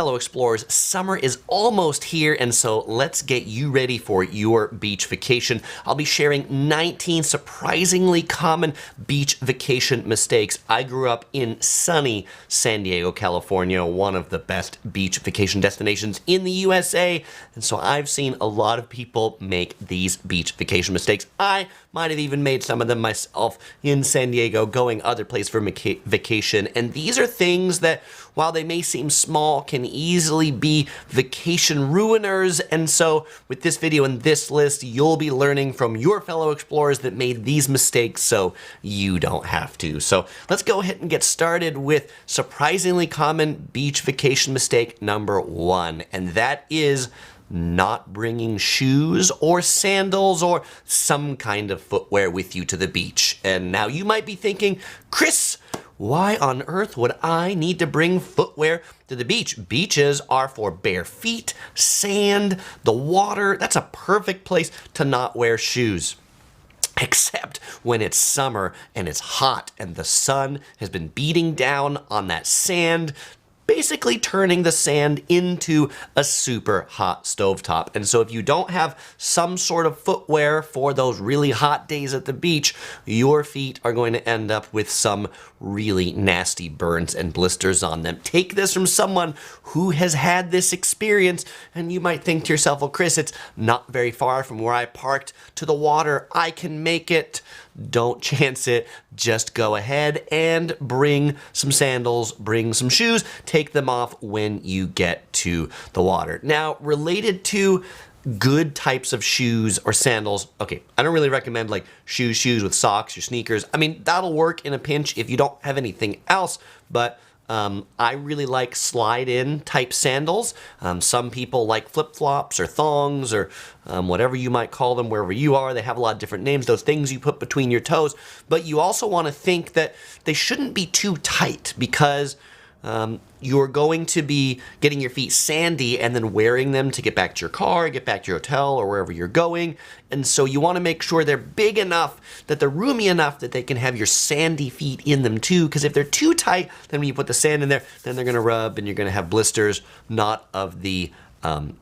fellow explorers, summer is almost here, and so let's get you ready for your beach vacation. I'll be sharing 19 surprisingly common beach vacation mistakes. I grew up in sunny San Diego, California, one of the best beach vacation destinations in the USA, and so I've seen a lot of people make these beach vacation mistakes. I might have even made some of them myself in San Diego, going other places for vacation, and these are things that, while they may seem small, can easily be vacation ruiners. And so with this video and this list, you'll be learning from your fellow explorers that made these mistakes so you don't have to. So let's go ahead and get started with surprisingly common beach vacation mistake number 1, and that is not bringing shoes or sandals or some kind of footwear with you to the beach. And now you might be thinking, Chris, why on earth would I need to bring footwear to the beach? Beaches are for bare feet, sand, the water. That's a perfect place to not wear shoes. Except when it's summer and it's hot and the sun has been beating down on that sand, basically turning the sand into a super hot stovetop. And so if you don't have some sort of footwear for those really hot days at the beach, your feet are going to end up with some really nasty burns and blisters on them. Take this from someone who has had this experience, and you might think to yourself, well, Chris, it's not very far from where I parked to the water. I can make it. Don't chance it. Just go ahead and bring some sandals, bring some shoes, take them off when you get to the water. Now, related to good types of shoes or sandals, okay, I don't really recommend like shoes with socks or sneakers. I mean, that'll work in a pinch if you don't have anything else, but I really like slide-in type sandals. Some people like flip-flops or thongs or whatever you might call them wherever you are. They have a lot of different names, those things you put between your toes. But you also want to think that they shouldn't be too tight, because you're going to be getting your feet sandy and then wearing them to get back to your car, get back to your hotel, or wherever you're going. And so you want to make sure they're big enough, that they're roomy enough that they can have your sandy feet in them too. Because if they're too tight, then when you put the sand in there, then they're going to rub and you're going to have blisters, not of the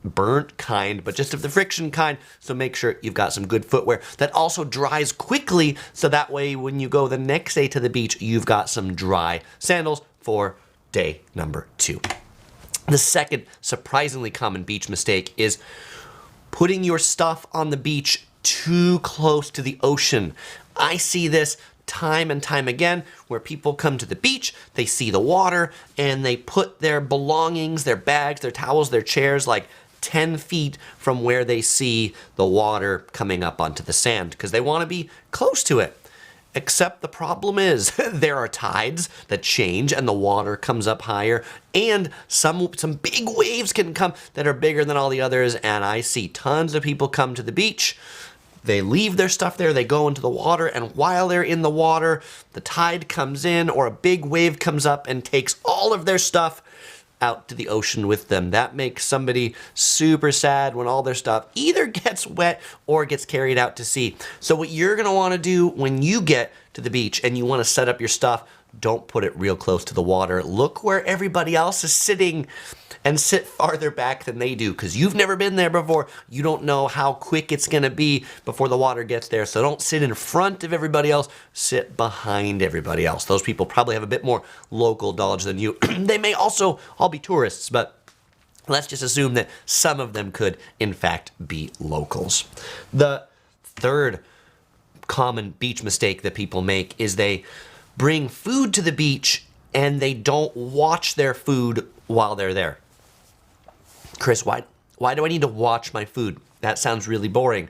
burnt kind, but just of the friction kind. So make sure you've got some good footwear that also dries quickly, so that way when you go the next day to the beach, you've got some dry sandals for day number 2. The second surprisingly common beach mistake is putting your stuff on the beach too close to the ocean. I see this time and time again where people come to the beach, they see the water, and they put their belongings, their bags, their towels, their chairs like 10 feet from where they see the water coming up onto the sand, because they want to be close to it. Except the problem is there are tides that change and the water comes up higher, and some big waves can come that are bigger than all the others. And I see tons of people come to the beach, they leave their stuff there, they go into the water, and while they're in the water, the tide comes in or a big wave comes up and takes all of their stuff out to the ocean with them. That makes somebody super sad when all their stuff either gets wet or gets carried out to sea. So what you're going to want to do when you get to the beach and you want to set up your stuff, don't put it real close to the water. Look where everybody else is sitting and sit farther back than they do, because you've never been there before. You don't know how quick it's going to be before the water gets there. So don't sit in front of everybody else, sit behind everybody else. Those people probably have a bit more local knowledge than you. They may also all be tourists, but let's just assume that some of them could, in fact, be locals. The third common beach mistake that people make is they bring food to the beach and they don't watch their food while they're there. Chris, why do I need to watch my food? That sounds really boring.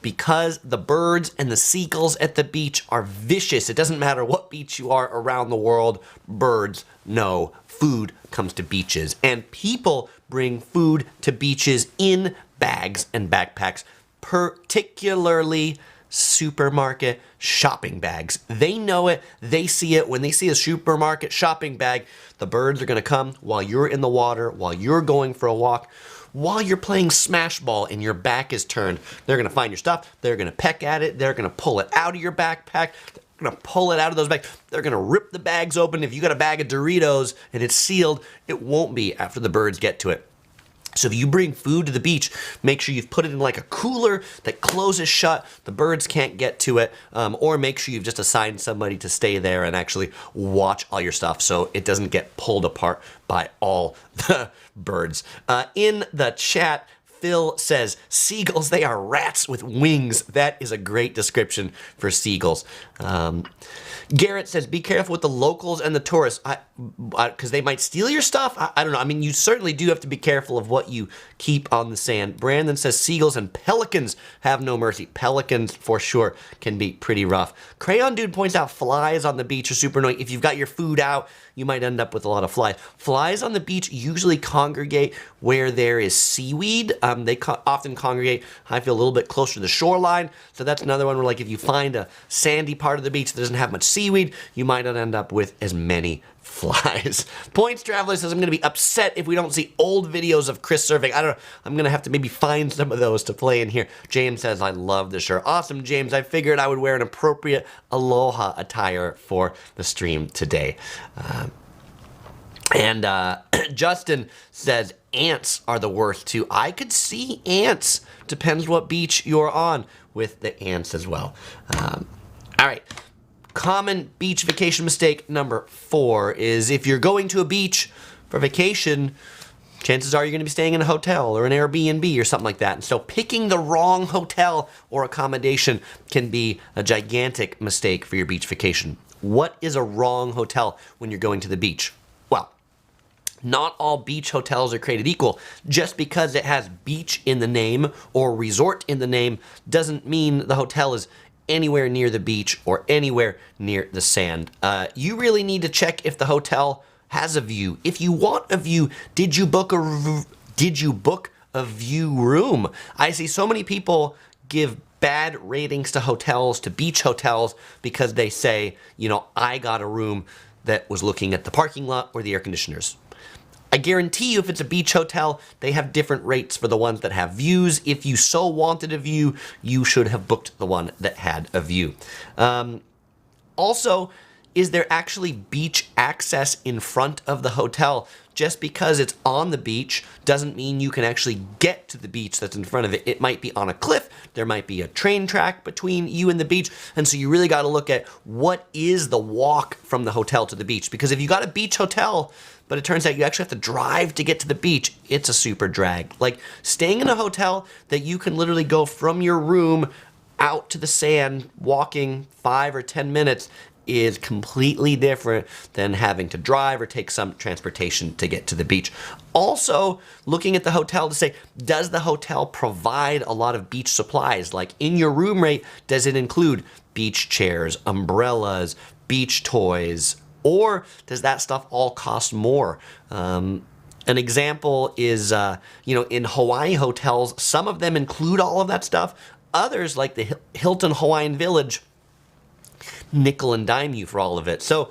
Because the birds and the seagulls at the beach are vicious. It doesn't matter what beach you are around the world, birds know food comes to beaches. And people bring food to beaches in bags and backpacks, particularly supermarket shopping bags. They know it. They see it. When they see a supermarket shopping bag, the birds are going to come while you're in the water, while you're going for a walk, while you're playing smash ball and your back is turned. They're going to find your stuff. They're going to peck at it. They're going to pull it out of your backpack. gonna pull it out of those bags. They're gonna rip the bags open. If you got a bag of Doritos and it's sealed, it won't be after the birds get to it. So if you bring food to the beach, make sure you've put it in like a cooler that closes shut. The birds can't get to it. Or make sure you've just assigned somebody to stay there and actually watch all your stuff so it doesn't get pulled apart by all the birds. In the chat, Phil says, seagulls, they are rats with wings. That is a great description for seagulls. Garrett says, be careful with the locals and the tourists, because they might steal your stuff. I don't know. I mean, you certainly do have to be careful of what you keep on the sand. Brandon says, seagulls and pelicans have no mercy. Pelicans, for sure, can be pretty rough. Crayon Dude points out flies on the beach are super annoying. If you've got your food out, you might end up with a lot of flies. Flies on the beach usually congregate where there is seaweed. They often congregate, I feel, a little bit closer to the shoreline. So that's another one where, like, if you find a sandy part of the beach that doesn't have much seaweed, you might not end up with as many flies. Points Traveler says, I'm going to be upset if we don't see old videos of Chris surfing. I don't know. I'm going to have to maybe find some of those to play in here. James says, I love the shirt. Awesome, James. I figured I would wear an appropriate aloha attire for the stream today. And Justin says, ants are the worst too. I could see ants. Depends what beach you're on with the ants as well. All right. Common beach vacation mistake number 4 is if you're going to a beach for vacation, chances are you're going to be staying in a hotel or an Airbnb or something like that. And so picking the wrong hotel or accommodation can be a gigantic mistake for your beach vacation. What is a wrong hotel when you're going to the beach? Well, not all beach hotels are created equal. Just because it has beach in the name or resort in the name doesn't mean the hotel is anywhere near the beach or anywhere near the sand. You really need to check if the hotel has a view. If you want a view, did you book a view room? I see so many people give bad ratings to hotels, to beach hotels, because they say, you know, I got a room that was looking at the parking lot or the air conditioners. I guarantee you if it's a beach hotel, they have different rates for the ones that have views. If you so wanted a view, you should have booked the one that had a view. Also, is there actually beach access in front of the hotel? Just because it's on the beach doesn't mean you can actually get to the beach that's in front of it. It might be on a cliff. There might be a train track between you and the beach. And so you really got to look at what is the walk from the hotel to the beach. Because if you got a beach hotel, but it turns out you actually have to drive to get to the beach, it's a super drag. Like staying in a hotel that you can literally go from your room out to the sand, walking 5 or 10 minutes, is completely different than having to drive or take some transportation to get to the beach. Also, looking at the hotel to say, does the hotel provide a lot of beach supplies? Like in your room rate, does it include beach chairs, umbrellas, beach toys, or does that stuff all cost more? An example is, in Hawaii hotels, some of them include all of that stuff. Others, like the Hilton Hawaiian Village, nickel and dime you for all of it. So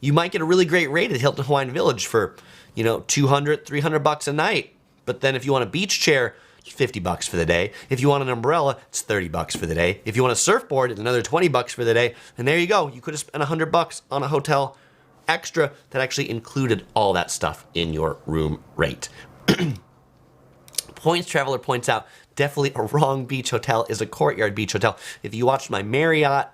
you might get a really great rate at Hilton Hawaiian Village for, $200, $300 a night. But then if you want a beach chair, it's $50 for the day. If you want an umbrella, it's $30 for the day. If you want a surfboard, it's another $20 for the day. And there you go. You could have spent $100 on a hotel extra that actually included all that stuff in your room rate. Points Traveler points out, definitely a wrong beach hotel is a Courtyard beach hotel. If you watched my Marriott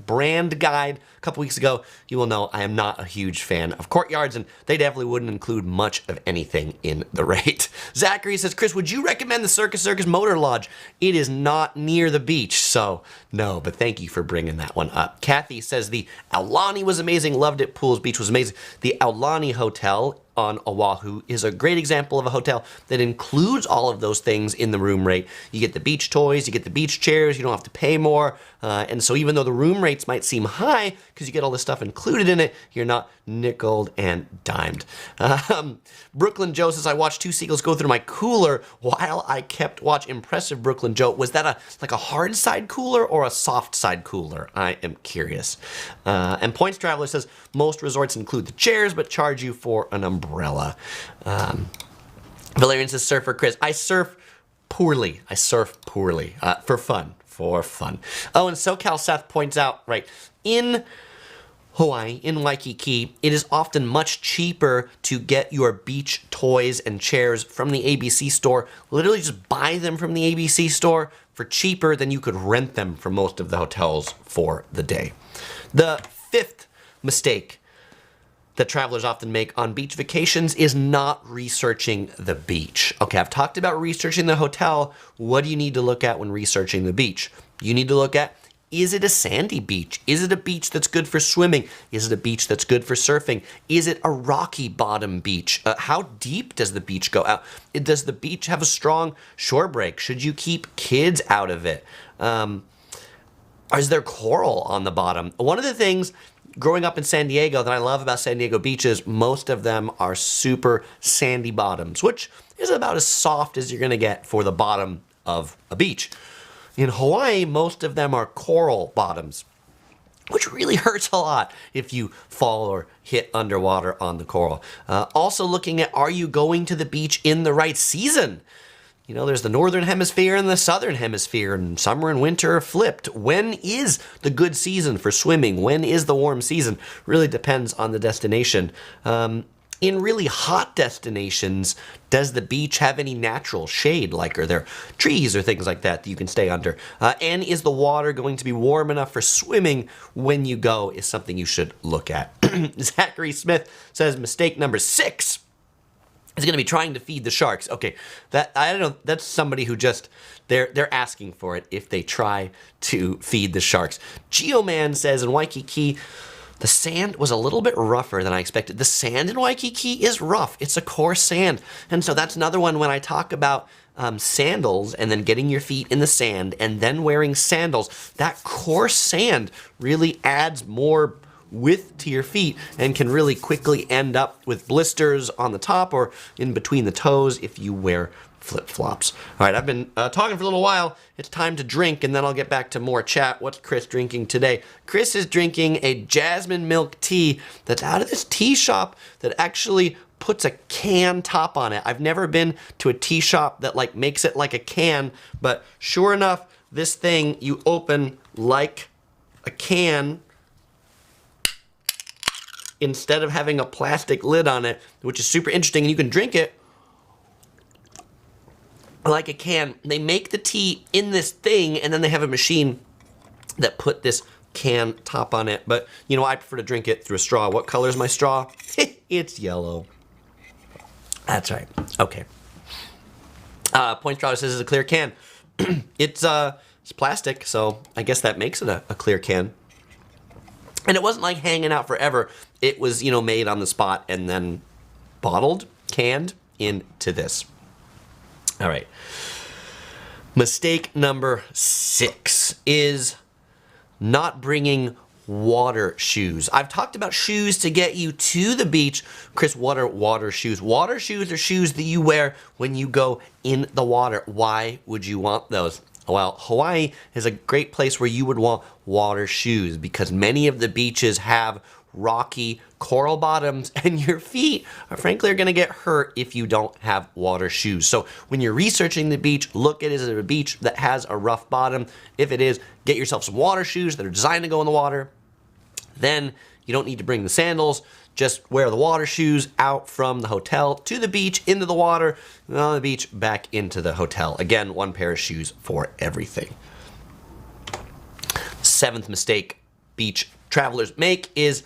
brand guide a couple weeks ago, you will know I am not a huge fan of Courtyards, and they definitely wouldn't include much of anything in the rate. Zachary says, Chris, would you recommend the Circus Motor Lodge? It is not near the beach, so no, but thank you for bringing that one up. Kathy says the Aulani was amazing, loved it, Pools Beach was amazing. The Aulani Hotel on Oahu is a great example of a hotel that includes all of those things in the room rate. You get the beach toys, you get the beach chairs, you don't have to pay more. And so even though the room rates might seem high because you get all this stuff included in it, you're not nickeled and dimed. Brooklyn Joe says, I watched 2 seagulls go through my cooler while I kept watch. Impressive, Brooklyn Joe. Was that a hard side cooler or a soft side cooler? I am curious. And Points Traveler says, most resorts include the chairs but charge you for an umbrella. Valerian says, Surfer Chris. I surf poorly. For fun. Oh, and SoCal Seth points out, right, In Hawaii, in Waikiki, it is often much cheaper to get your beach toys and chairs from the ABC store. Literally just buy them from the ABC store for cheaper than you could rent them from most of the hotels for the day. The fifth mistake that travelers often make on beach vacations is not researching the beach. Okay, I've talked about researching the hotel. What do you need to look at when researching the beach? You need to look at, is it a sandy beach? Is it a beach that's good for swimming? Is it a beach that's good for surfing? Is it a rocky bottom beach? How deep does the beach go out? Does the beach have a strong shore break? Should you keep kids out of it? Is there coral on the bottom? One of the things growing up in San Diego that I love about San Diego beaches, most of them are super sandy bottoms, which is about as soft as you're gonna get for the bottom of a beach. In Hawaii, most of them are coral bottoms, which really hurts a lot if you fall or hit underwater on the coral. Also looking at, are you going to the beach in the right season? You know, there's the northern hemisphere and the southern hemisphere, and summer and winter are flipped. When is the good season for swimming? When is the warm season? Really depends on the destination. In really hot destinations, does the beach have any natural shade? Like, are there trees or things like that you can stay under? And is the water going to be warm enough for swimming when you go is something you should look at. Zachary Smith says mistake number 6 is going to be trying to feed the sharks. Okay, that I don't know. That's somebody who just they're asking for it if they try to feed the sharks. Geoman says in Waikiki, the sand was a little bit rougher than I expected. The sand in Waikiki is rough. It's a coarse sand. And so that's another one when I talk about sandals and then getting your feet in the sand and then wearing sandals. That coarse sand really adds more width to your feet and can really quickly end up with blisters on the top or in between the toes if you wear flip-flops. All right, I've been talking for a little while. It's time to drink, and then I'll get back to more chat. What's Chris drinking today? Chris is drinking a jasmine milk tea that's out of this tea shop that actually puts a can top on it. I've never been to a tea shop that like makes it like a can, but sure enough, this thing you open like a can instead of having a plastic lid on it, which is super interesting, and you can drink it like a can. They make the tea in this thing, and then they have a machine that put this can top on it. But, you know, I prefer to drink it through a straw. What color is my straw? It's yellow. That's right. Okay. Point Straw says it's a clear can. It's plastic, so I guess that makes it a clear can. And it wasn't like hanging out forever. It was, you know, made on the spot and then bottled, canned into this. All right. Mistake number 6 is not bringing water shoes. I've talked about shoes to get you to the beach. Chris, what are water shoes? Water shoes are shoes that you wear when you go in the water. Why would you want those? Well, Hawaii is a great place where you would want water shoes because many of the beaches have rocky coral bottoms and your feet are frankly going to get hurt if you don't have water shoes. So when you're researching the beach, look at, is it a beach that has a rough bottom? If it is, get yourself some water shoes that are designed to go in the water. Then you don't need to bring the sandals. Just wear the water shoes out from the hotel to the beach, into the water, and on the beach, back into the hotel. Again, one pair of shoes for everything. 7th mistake beach travelers make is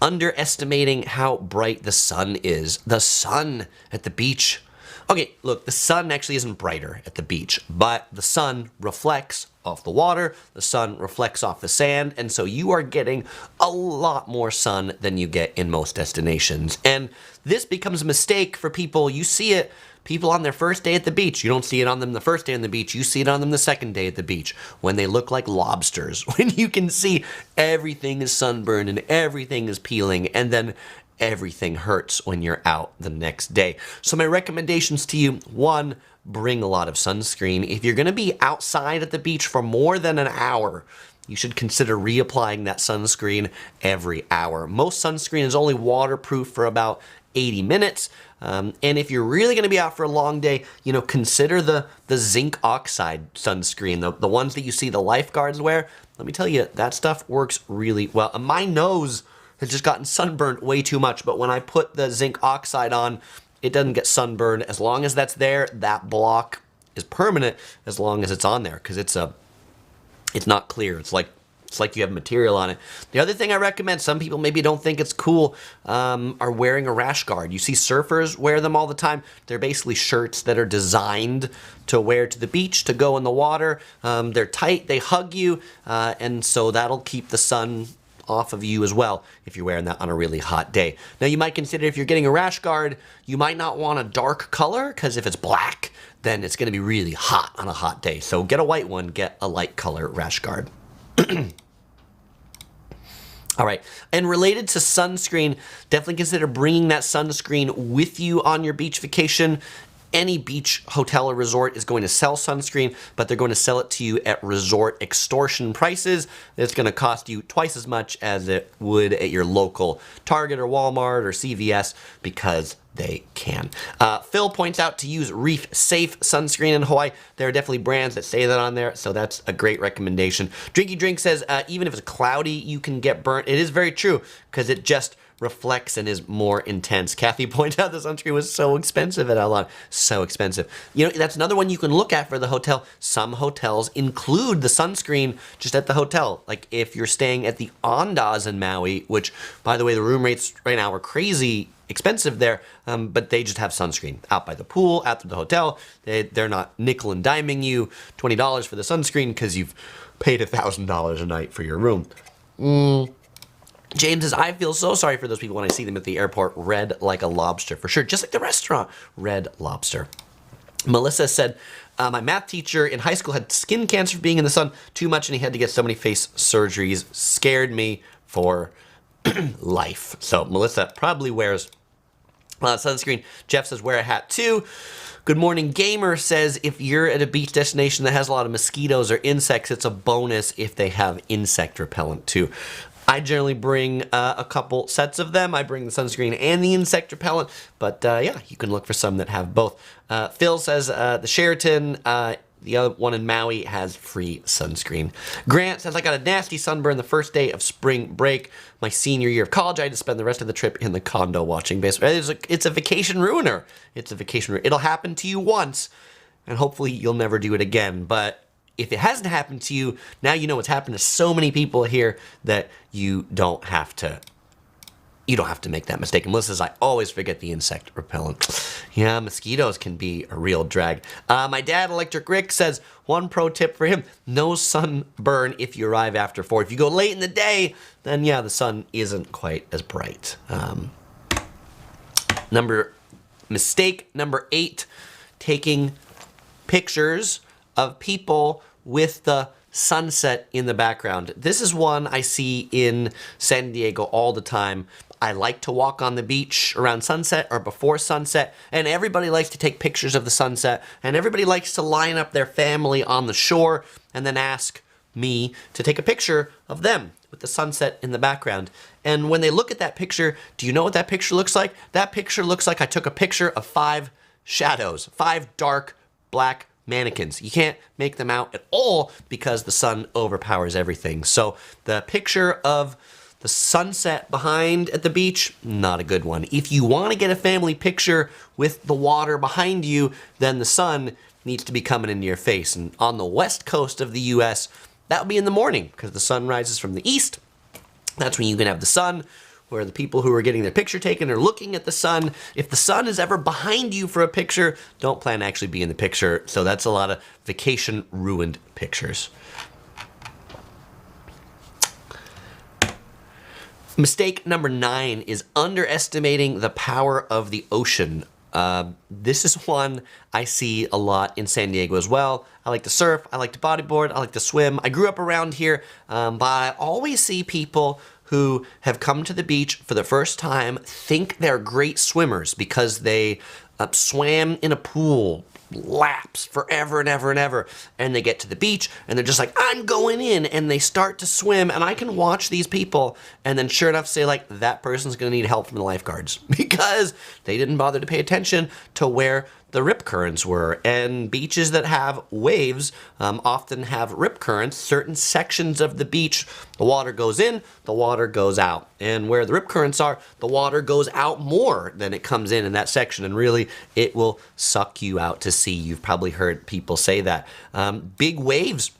underestimating how bright the sun is. The sun at the beach. Okay, look, the sun actually isn't brighter at the beach, but the sun reflects off the water, the sun reflects off the sand, and so you are getting a lot more sun than you get in most destinations. And this becomes a mistake for people. You see it, people on their first day at the beach. You don't see it on them the first day on the beach. You see it on them the second day at the beach when they look like lobsters, when you can see everything is sunburned and everything is peeling, and then everything hurts when you're out the next day. So my recommendations to you, 1, bring a lot of sunscreen. If you're going to be outside at the beach for more than an hour, you should consider reapplying that sunscreen every hour. Most sunscreen is only waterproof for about 80 minutes. And if you're really going to be out for a long day, you know, consider the zinc oxide sunscreen, the ones that you see the lifeguards wear. let me tell you, that stuff works really well. And my nose has just gotten sunburned way too much, but when I put the zinc oxide on, it doesn't get sunburned. As long as that's there, that block is permanent as long as it's on there, because it's not clear. It's like you have material on it. The other thing I recommend, some people maybe don't think it's cool, are wearing a rash guard. You see surfers wear them all the time. They're basically shirts that are designed to wear to the beach, to go in the water. They're tight, they hug you, and so that'll keep the sun off of you as well if you're wearing that on a really hot day. Now you might consider, if you're getting a rash guard, you might not want a dark color, because if it's black, then it's going to be really hot on a hot day. So get a white one, get a light color rash guard. All right, and related to sunscreen, definitely consider bringing that sunscreen with you on your beach vacation. Any beach, hotel, or resort is going to sell sunscreen, but they're going to sell it to you at resort extortion prices. It's going to cost you twice as much as it would at your local Target or Walmart or CVS, because they can. Phil points out to use Reef Safe sunscreen in Hawaii. There are definitely brands that say that on there, so that's a great recommendation. Drinky Drink says, even if it's cloudy, you can get burnt. It is very true, because it just reflects and is more intense. Kathy pointed out the sunscreen was so expensive at Alon. So expensive. You know, that's another one you can look at for the hotel. Some hotels include the sunscreen just at the hotel. Like if you're staying at the Andaz in Maui, which, by the way, the room rates right now are crazy expensive there, but they just have sunscreen out by the pool, out to the hotel. They're not nickel and diming you $20 for the sunscreen because you've paid $1,000 a night for your room. James says, I feel so sorry for those people when I see them at the airport, red like a lobster. For sure, just like the restaurant, red lobster. Melissa said, my math teacher in high school had skin cancer for being in the sun too much, and he had to get so many face surgeries. Scared me for life. So Melissa probably wears sunscreen. Jeff says, wear a hat too. Good Morning Gamer says, if you're at a beach destination that has a lot of mosquitoes or insects, it's a bonus if they have insect repellent too. I generally bring a couple sets of them. I bring the sunscreen and the insect repellent, but yeah, you can look for some that have both. Phil says the Sheraton, the other one in Maui, has free sunscreen. Grant says, I got a nasty sunburn the first day of spring break. My senior year of college, I had to spend the rest of the trip in the condo watching baseball. It's a vacation ruiner. It's a vacation ruiner. It'll happen to you once, and hopefully you'll never do it again. But if it hasn't happened to you, now you know it's happened to so many people here that you don't have to make that mistake. And Melissa says, I always forget the insect repellent. Yeah, mosquitoes can be a real drag. My dad, Electric Rick, says, one pro tip for him, no sunburn if you arrive after 4. If you go late in the day, then yeah, the sun isn't quite as bright. Mistake number 8, taking pictures of people with the sunset in the background. This is one I see in San Diego all the time. I like to walk on the beach around sunset or before sunset, and everybody likes to take pictures of the sunset, and everybody likes to line up their family on the shore and then ask me to take a picture of them with the sunset in the background. And when they look at that picture, do you know what that picture looks like? That picture looks like I took a picture of 5 shadows, 5 dark black mannequins. You can't make them out at all because the sun overpowers everything. So the picture of the sunset behind at the beach, not a good one. If you want to get a family picture with the water behind you, then the sun needs to be coming into your face. And on the west coast of the US, that would be in the morning because the sun rises from the east. That's when you can have the sun, where the people who are getting their picture taken are looking at the sun. If the sun is ever behind you for a picture, don't plan to actually be in the picture. So that's a lot of vacation ruined pictures. Mistake number 9 is underestimating the power of the ocean. This is one I see a lot in San Diego as well. I like to surf, I like to bodyboard, I like to swim. I grew up around here, but I always see people who have come to the beach for the first time think they're great swimmers because they swam in a pool laps forever and ever and ever. And they get to the beach and they're just like, I'm going in. And they start to swim. And I can watch these people and then sure enough say like, that person's going to need help from the lifeguards because they didn't bother to pay attention to where the rip currents were. And beaches that have waves often have rip currents. Certain sections of the beach, the water goes in, the water goes out. And where the rip currents are, the water goes out more than it comes in that section. And really, it will suck you out to sea. You've probably heard people say that. Big waves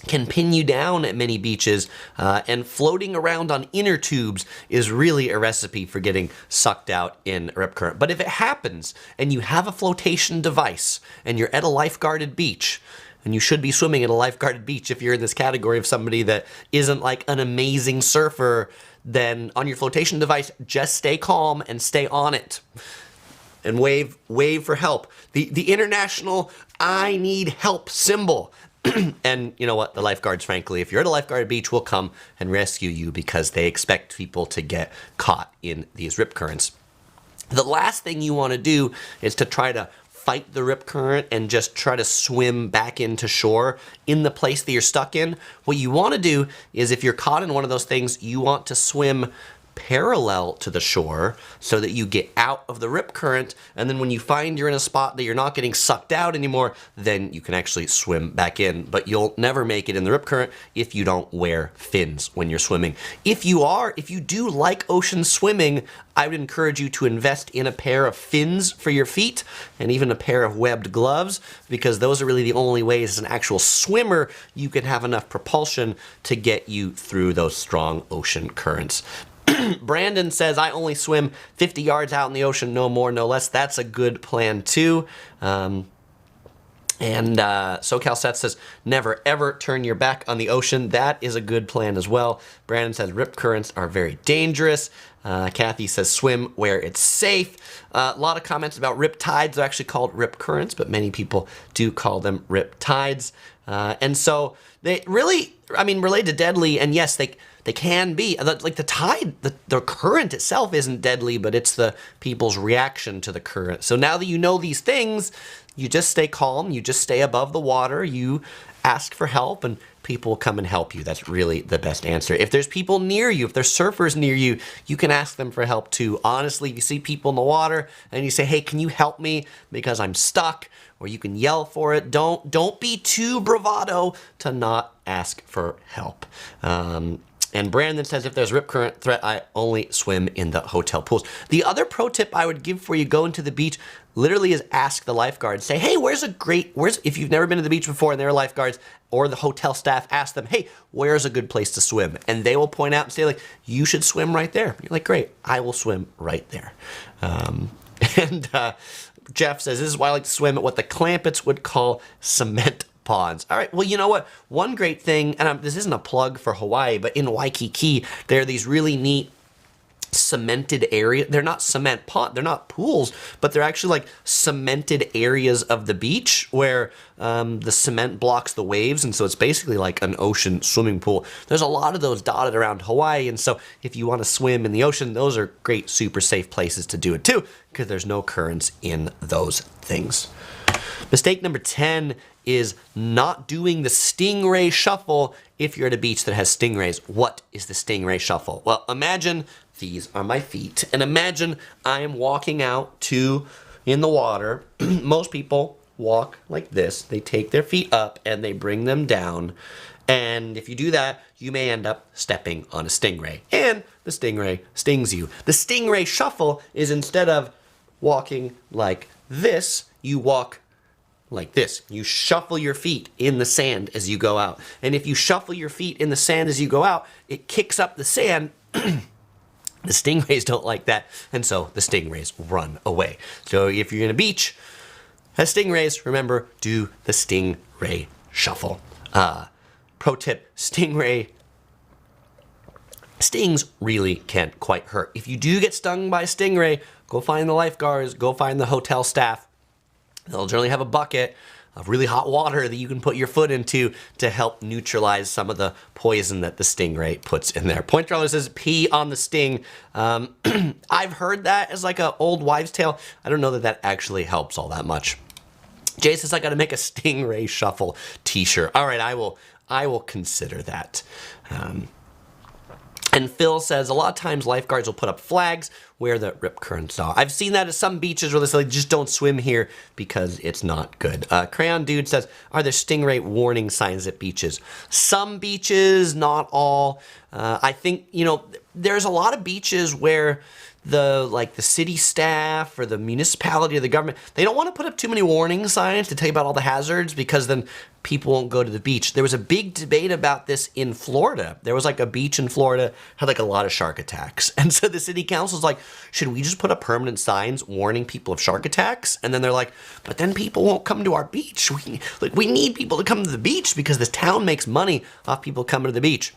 can pin you down at many beaches, and floating around on inner tubes is really a recipe for getting sucked out in a rip current. But if it happens and you have a flotation device and you're at a lifeguarded beach, and you should be swimming at a lifeguarded beach if you're in this category of somebody that isn't like an amazing surfer, then on your flotation device, just stay calm and stay on it. And wave for help. The international I need help symbol. And you know what? The lifeguards, frankly, if you're at a lifeguarded beach, will come and rescue you because they expect people to get caught in these rip currents. The last thing you want to do is to try to fight the rip current and just try to swim back into shore in the place that you're stuck in. What you want to do is if you're caught in one of those things, you want to swim parallel to the shore so that you get out of the rip current, and then when you find you're in a spot that you're not getting sucked out anymore, then you can actually swim back in. But you'll never make it in the rip current if you don't wear fins when you're swimming. If you do like ocean swimming, I would encourage you to invest in a pair of fins for your feet and even a pair of webbed gloves, because those are really the only ways as an actual swimmer you can have enough propulsion to get you through those strong ocean currents. Brandon says, I only swim 50 yards out in the ocean, no more, no less. That's a good plan too. And SoCal Seth says, never ever turn your back on the ocean. That is a good plan as well. Brandon says, rip currents are very dangerous. Kathy says, swim where it's safe. A lot of comments about rip tides. They're actually called rip currents, but many people do call them rip tides. And so they really, related to deadly, and yes, they can be. Like the tide, the current itself isn't deadly, but it's the people's reaction to the current. So now that you know these things, you just stay calm, you just stay above the water, you ask for help, and people will come and help you. That's really the best answer. If there's people near you, if there's surfers near you, you can ask them for help too. Honestly, if you see people in the water and you say, hey, can you help me because I'm stuck? Or you can yell for it. Don't be too bravado to not ask for help. And Brandon says, if there's rip current threat, I only swim in the hotel pools. The other pro tip I would give before you go into the beach literally is ask the lifeguard. Say, hey, if you've never been to the beach before and there are lifeguards or the hotel staff, ask them, hey, where's a good place to swim? And they will point out and say, like, you should swim right there. You're like, great, I will swim right there. Jeff says, this is why I like to swim at what the Clampets would call cement ponds. All right, well, you know what? One great thing, and this isn't a plug for Hawaii, but in Waikiki, there are these really neat cemented area. They're not cement pond, they're not pools, but they're actually like cemented areas of the beach where the cement blocks the waves, and so it's basically like an ocean swimming pool. There's a lot of those dotted around Hawaii, and so if you want to swim in the ocean, those are great, super safe places to do it too, because there's no currents in those things. Mistake number 10 is not doing the stingray shuffle if you're at a beach that has stingrays. What is the stingray shuffle? Well, imagine these are my feet, and imagine I am walking out in the water. Most people walk like this. They take their feet up and they bring them down. And if you do that, you may end up stepping on a stingray, and the stingray stings you. The stingray shuffle is, instead of walking like this, you walk like this. You shuffle your feet in the sand as you go out. And if you shuffle your feet in the sand as you go out, it kicks up the sand. The stingrays don't like that, and so the stingrays run away. So if you're in a beach has stingrays, remember, do the stingray shuffle. Pro tip, stingray stings really can't quite hurt. If you do get stung by a stingray, go find the lifeguards, go find the hotel staff. They'll generally have a bucket of really hot water that you can put your foot into to help neutralize some of the poison that the stingray puts in there. Point Trawler says, pee on the sting. I've heard that as like an old wives' tale. I don't know that that actually helps all that much. Jay says I got to make a Stingray Shuffle t-shirt. All right, I will consider that. And Phil says, a lot of times lifeguards will put up flags where the rip currents are. I've seen that at some beaches where they say, just don't swim here because it's not good. Crayon Dude says, are there stingray warning signs at beaches? Some beaches, not all. I think, there's a lot of beaches where the city staff or the municipality or the government, they don't want to put up too many warning signs to tell you about all the hazards because then people won't go to the beach. There was a big debate about this in Florida. There was a beach in Florida had a lot of shark attacks. And so the city council's like, should we just put up permanent signs warning people of shark attacks? And then they're like, but then people won't come to our beach. We need people to come to the beach because this town makes money off people coming to the beach.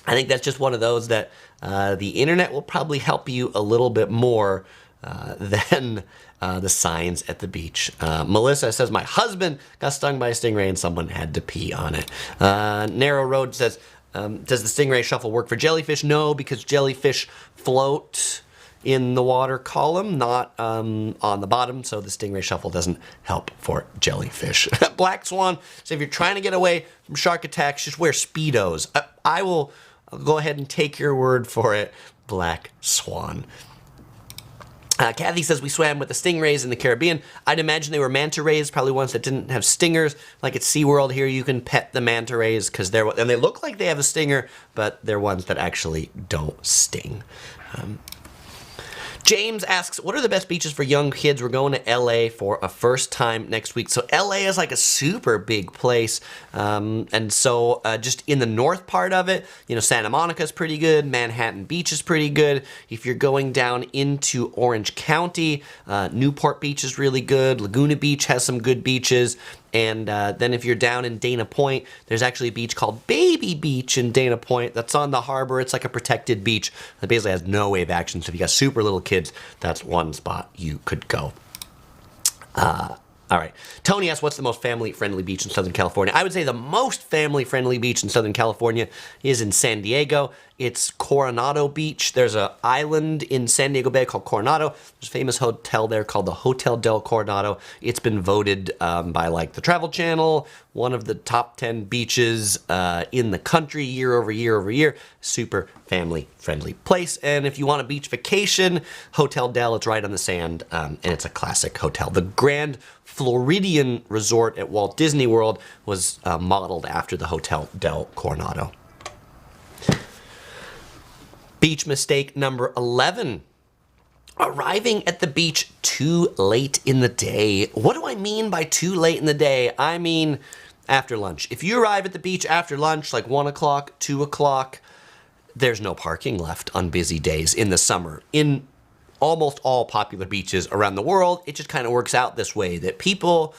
I think that's just one of those that the internet will probably help you a little bit more than the signs at the beach. Melissa says, my husband got stung by a stingray and someone had to pee on it. Narrow Road says, does the Stingray Shuffle work for jellyfish? No, because jellyfish float in the water column, not on the bottom, so the Stingray Shuffle doesn't help for jellyfish. Black Swan says, if you're trying to get away from shark attacks, just wear Speedos. I'll go ahead and take your word for it, Black Swan. Kathy says, we swam with the stingrays in the Caribbean. I'd imagine they were manta rays, probably ones that didn't have stingers. Like at SeaWorld here, you can pet the manta rays because and they look like they have a stinger, but they're ones that actually don't sting. James asks, what are the best beaches for young kids? We're going to LA for a first time next week. So LA is a super big place. And so just in the north part of it, Santa Monica is pretty good. Manhattan Beach is pretty good. If you're going down into Orange County, Newport Beach is really good. Laguna Beach has some good beaches. And then if you're down in Dana Point, there's actually a beach called Baby Beach in Dana Point that's on the harbor. It's like a protected beach that basically has no wave action. So if you got super little kids, that's one spot you could go. All right. Tony asks, what's the most family-friendly beach in Southern California? I would say the most family-friendly beach in Southern California is in San Diego. It's Coronado Beach. There's an island in San Diego Bay called Coronado. There's a famous hotel there called the Hotel del Coronado. It's been voted by the Travel Channel, one of the top 10 beaches in the country year over year over year. Super family-friendly place. And if you want a beach vacation, Hotel Del, it's right on the sand, and it's a classic hotel. The Grand Floridian Resort at Walt Disney World was modeled after the Hotel del Coronado. Beach mistake number 11. Arriving at the beach too late in the day. What do I mean by too late in the day? I mean after lunch. If you arrive at the beach after lunch, like 1 o'clock, 2 o'clock, there's no parking left on busy days in the summer. In almost all popular beaches around the world, it just kind of works out this way, that people,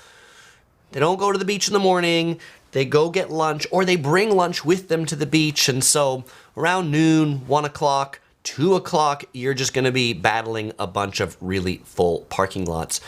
they don't go to the beach in the morning, they go get lunch, or they bring lunch with them to the beach, and so around noon, 1 o'clock, 2 o'clock, you're just going to be battling a bunch of really full parking lots.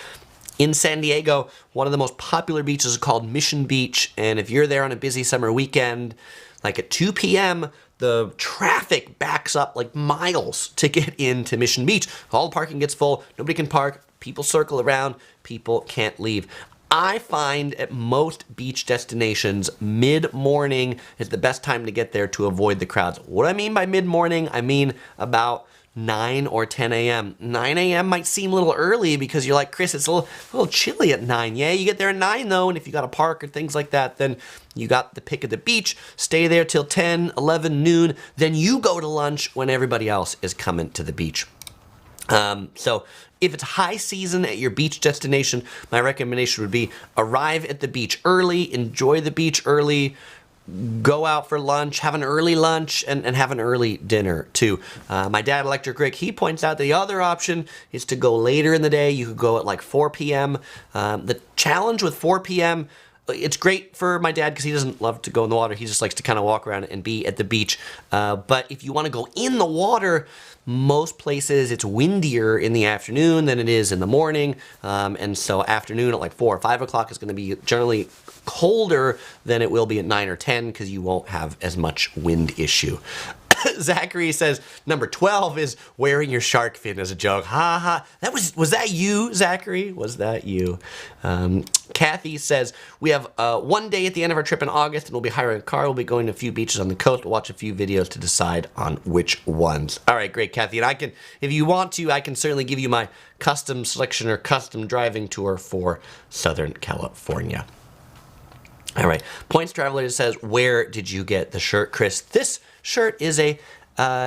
In San Diego, one of the most popular beaches is called Mission Beach, and if you're there on a busy summer weekend, like at 2 p.m., the traffic backs up miles to get into Mission Beach. All the parking gets full, nobody can park, people circle around, people can't leave. I find at most beach destinations, mid-morning is the best time to get there to avoid the crowds. What do I mean by mid-morning? I mean about 9 or 10 a.m. 9 a.m. might seem a little early because you're like, Chris, it's a little chilly at 9. Yeah, you get there at 9 though, and if you got a park or things like that, then you got the pick of the beach, stay there till 10, 11, noon, then you go to lunch when everybody else is coming to the beach. So if it's high season at your beach destination, my recommendation would be arrive at the beach early, enjoy the beach early, go out for lunch, have an early lunch, and have an early dinner too. My dad, Electric Rick, he points out the other option is to go later in the day. You could go at 4 p.m. The challenge with 4 p.m., it's great for my dad because he doesn't love to go in the water. He just likes to kind of walk around and be at the beach. But if you want to go in the water, most places it's windier in the afternoon than it is in the morning. And so afternoon at 4 or 5 o'clock is going to be generally colder than it will be at 9 or 10 because you won't have as much wind issue. Zachary says number 12 is wearing your shark fin as a joke. Ha ha. Was that you, Zachary? Was that you? Kathy says we have 1 day at the end of our trip in August, and we'll be hiring a car. We'll be going to a few beaches on the coast. We'll watch a few videos to decide on which ones. All right, great, Kathy. And I can, if you want to, I can certainly give you my custom selection or custom driving tour for Southern California. All right, Points Traveler says, where did you get the shirt, Chris? This shirt is a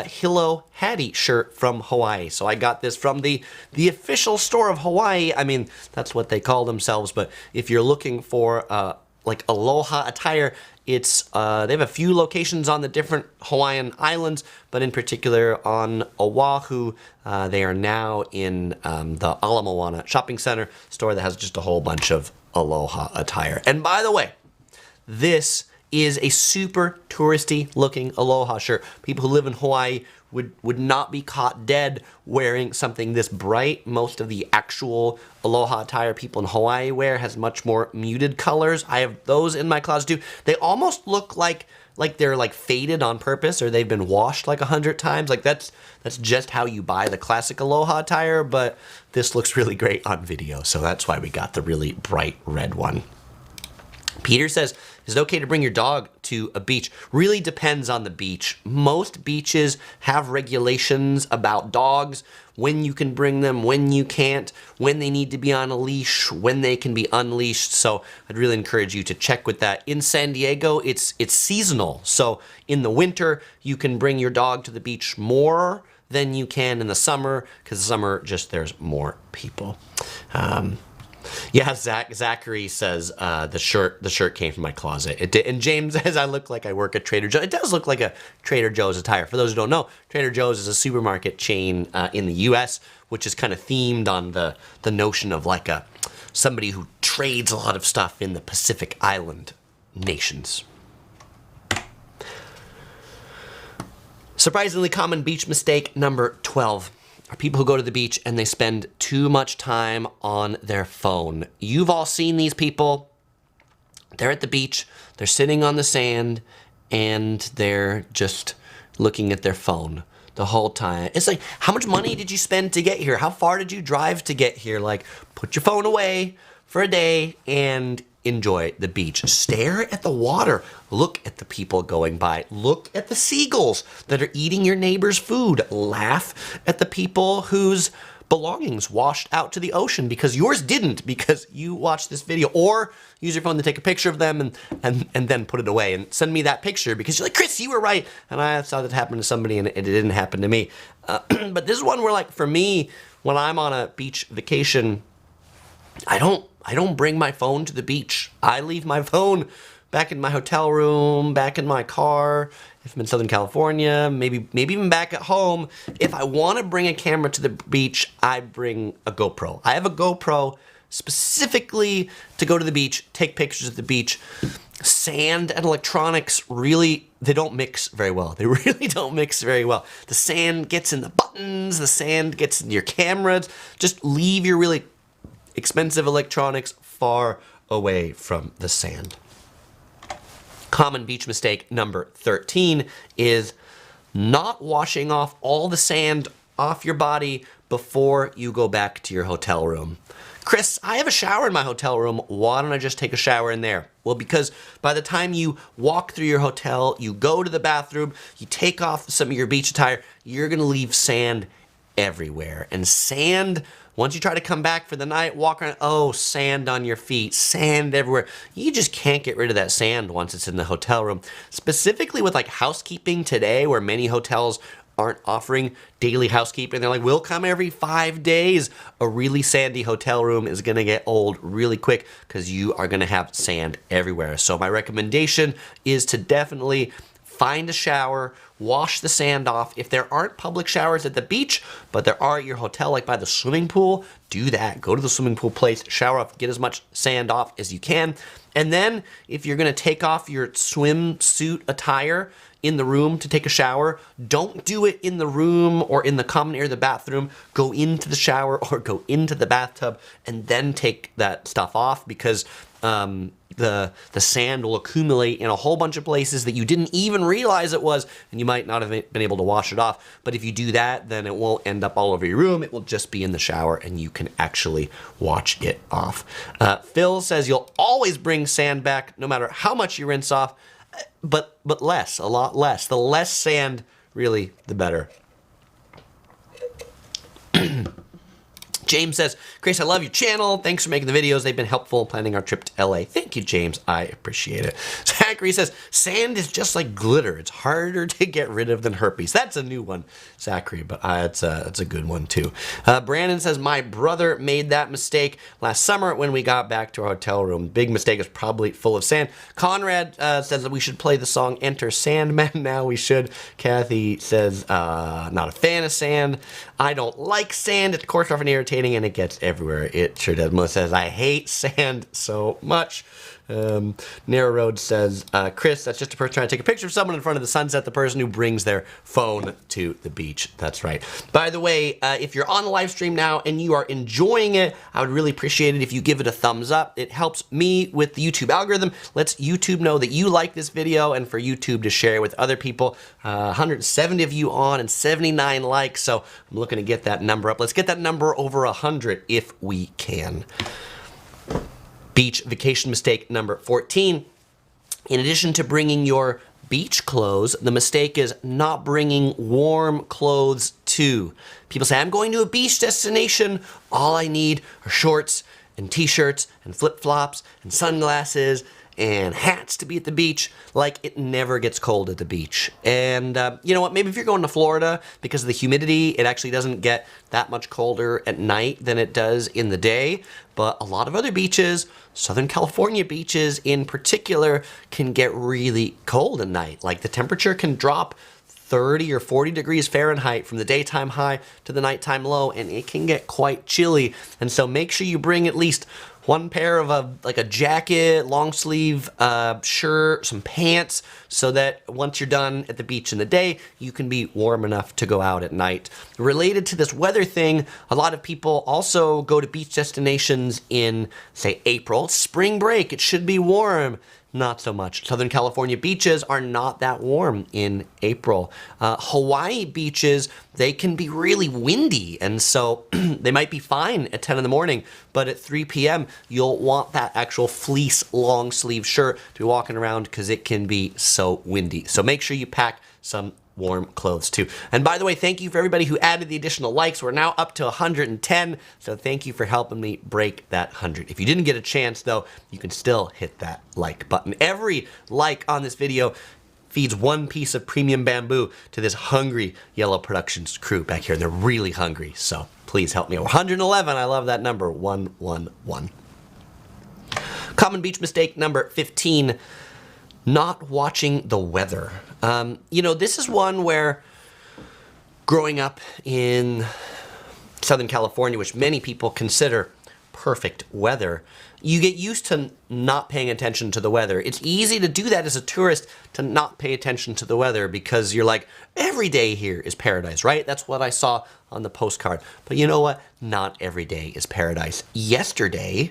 Hilo Hattie shirt from Hawaii. So I got this from the official store of Hawaii. I mean, that's what they call themselves. But if you're looking for like aloha attire, it's they have a few locations on the different Hawaiian islands, but in particular on Oahu, they are now in the Ala Moana shopping center store that has just a whole bunch of aloha attire. And by the way, this is a super touristy looking aloha shirt. People who live in Hawaii would not be caught dead wearing something this bright. Most of the actual aloha attire people in Hawaii wear has much more muted colors. I have those in my closet too. They almost look like they're like faded on purpose, or they've been washed like 100 times. Like that's just how you buy the classic aloha attire, but this looks really great on video. So that's why we got the really bright red one. Peter says, is it okay to bring your dog to a beach? Really depends on the beach. Most beaches have regulations about dogs, when you can bring them, when you can't, when they need to be on a leash, when they can be unleashed. So I'd really encourage you to check with that. In San Diego, it's seasonal. So in the winter, you can bring your dog to the beach more than you can in the summer, because the summer just there's more people. Yeah, Zachary says the shirt came from my closet. It did, and James says I look like I work at Trader Joe's. It does look like a Trader Joe's attire. For those who don't know, Trader Joe's is a supermarket chain in the U.S., which is kind of themed on the notion of like somebody who trades a lot of stuff in the Pacific Island nations. Surprisingly common beach mistake number 12. Are people who go to the beach and they spend too much time on their phone. You've all seen these people. They're at the beach, they're sitting on the sand, and they're just looking at their phone the whole time. It's like, how much money did you spend to get here? How far did you drive to get here? Like, put your phone away for a day and enjoy the beach. Stare at the water. Look at the people going by. Look at the seagulls that are eating your neighbor's food. Laugh at the people whose belongings washed out to the ocean because yours didn't, because you watched this video. Or use your phone to take a picture of them and then put it away and send me that picture because you're like, Chris, you were right. And I saw that happen to somebody and it didn't happen to me. But this is one where, like, for me, when I'm on a beach vacation, I don't bring my phone to the beach. I leave my phone back in my hotel room, back in my car. If I'm in Southern California, maybe even back at home. If I want to bring a camera to the beach, I bring a GoPro. I have a GoPro specifically to go to the beach, take pictures at the beach. Sand and electronics really, they don't mix very well. They really don't mix very well. The sand gets in the buttons, the sand gets in your cameras. Just leave your really expensive electronics far away from the sand. Common beach mistake number 13 is not washing off all the sand off your body before you go back to your hotel room. Chris, I have a shower in my hotel room. Why don't I just take a shower in there? Well, because by the time you walk through your hotel, you go to the bathroom, you take off some of your beach attire, you're gonna leave sand everywhere. And sand, once you try to come back for the night, walk around, oh, sand on your feet, sand everywhere. You just can't get rid of that sand once it's in the hotel room. Specifically with like housekeeping today, where many hotels aren't offering daily housekeeping. They're like, we'll come every 5 days. A really sandy hotel room is gonna get old really quick because you are gonna have sand everywhere. So my recommendation is to definitely find a shower, wash the sand off. If there aren't public showers at the beach, but there are at your hotel, like by the swimming pool, do that. Go to the swimming pool place, shower off, get as much sand off as you can. And then if you're gonna take off your swimsuit attire in the room to take a shower, don't do it in the room or in the common area of the bathroom. Go into the shower or go into the bathtub and then take that stuff off, because the sand will accumulate in a whole bunch of places that you didn't even realize it was, and you might not have been able to wash it off. But if you do that, then it won't end up all over your room. It will just be in the shower, and you can actually wash it off. Phil says you'll always bring sand back, no matter how much you rinse off, but less, a lot less. The less sand, really, the better. James says, Grace, I love your channel. Thanks for making the videos. They've been helpful in planning our trip to LA. Thank you, James. I appreciate it. Zachary says, sand is just like glitter. It's harder to get rid of than herpes. That's a new one, Zachary, but it's a good one too. Brandon says, my brother made that mistake last summer when we got back to our hotel room. Big mistake is probably full of sand. Conrad says that we should play the song Enter Sandman now. We should. Kathy says, not a fan of sand. I don't like sand. It's coarse, rough, and irritating, and it gets everywhere. It sure does. Melissa says, I hate sand so much. Narrow Road says, Chris, that's just a person trying to take a picture of someone in front of the sunset, the person who brings their phone to the beach. That's right. By the way, if you're on the live stream now and you are enjoying it, I would really appreciate it if you give it a thumbs up. It helps me with the YouTube algorithm, lets YouTube know that you like this video, and for YouTube to share it with other people. 170 of you on and 79 likes, so I'm looking to get that number up. Let's get that number over 100 if we can. Beach vacation mistake number 14. In addition to bringing your beach clothes, the mistake is not bringing warm clothes too. People say, I'm going to a beach destination. All I need are shorts and t-shirts and flip-flops and sunglasses and hats to be at the beach. Like, it never gets cold at the beach. And you know what, maybe if you're going to Florida, because of the humidity, it actually doesn't get that much colder at night than it does in the day. But a lot of other beaches, Southern California beaches in particular, can get really cold at night. Like, the temperature can drop 30 or 40 degrees Fahrenheit from the daytime high to the nighttime low, and it can get quite chilly. And so make sure you bring at least one pair of a jacket, long sleeve shirt, some pants, so that once you're done at the beach in the day, you can be warm enough to go out at night. Related to this weather thing, a lot of people also go to beach destinations in, say, April. Spring break, it should be warm. Not so much. Southern California beaches are not that warm in April. Hawaii beaches, they can be really windy, and so they might be fine at 10 in the morning, but at 3 p.m. you'll want that actual fleece long sleeve shirt to be walking around because it can be so windy. So make sure you pack some warm clothes too. And by the way, thank you for everybody who added the additional likes. We're now up to 110, so thank you for helping me break that 100. If you didn't get a chance though, you can still hit that like button. Every like on this video feeds one piece of premium bamboo to this hungry Yellow Productions crew back here, and they're really hungry, so please help me. 111, I love that number, 111. Common beach mistake number 15, not watching the weather. You know, this is one where growing up in Southern California, which many people consider perfect weather, you get used to not paying attention to the weather. It's easy to do that as a tourist, to not pay attention to the weather, because you're like, every day here is paradise, right? That's what I saw on the postcard. But you know what? Not every day is paradise. Yesterday,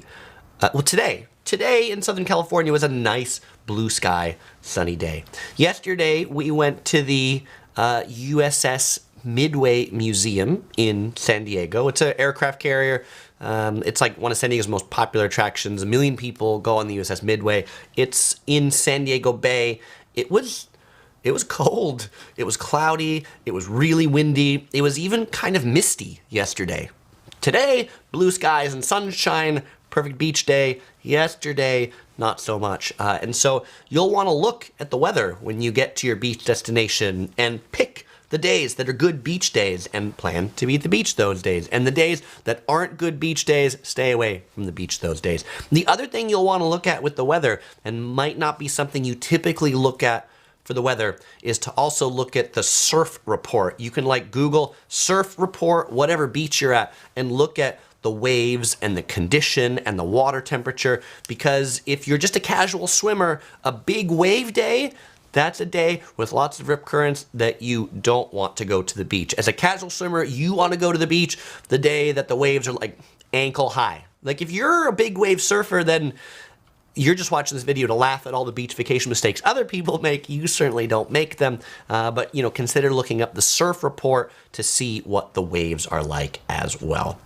Today in Southern California was a nice blue sky, sunny day. Yesterday, we went to the USS Midway Museum in San Diego. It's an aircraft carrier. It's like one of San Diego's most popular attractions. 1 million people go on the USS Midway. It's in San Diego Bay. It was cold. It was cloudy. It was really windy. It was even kind of misty yesterday. Today, blue skies and sunshine, perfect beach day. Yesterday, not so much. And so you'll want to look at the weather when you get to your beach destination and pick the days that are good beach days and plan to be at the beach those days. And the days that aren't good beach days, stay away from the beach those days. The other thing you'll want to look at with the weather, and might not be something you typically look at for the weather, is to also look at the surf report. You can like Google surf report, whatever beach you're at, and look at the waves and the condition and the water temperature, because if you're just a casual swimmer, a big wave day, that's a day with lots of rip currents that you don't want to go to the beach. As a casual swimmer, you want to go to the beach the day that the waves are like ankle high. Like if you're a big wave surfer, then you're just watching this video to laugh at all the beach vacation mistakes other people make. You certainly don't make them, but consider looking up the surf report to see what the waves are like as well.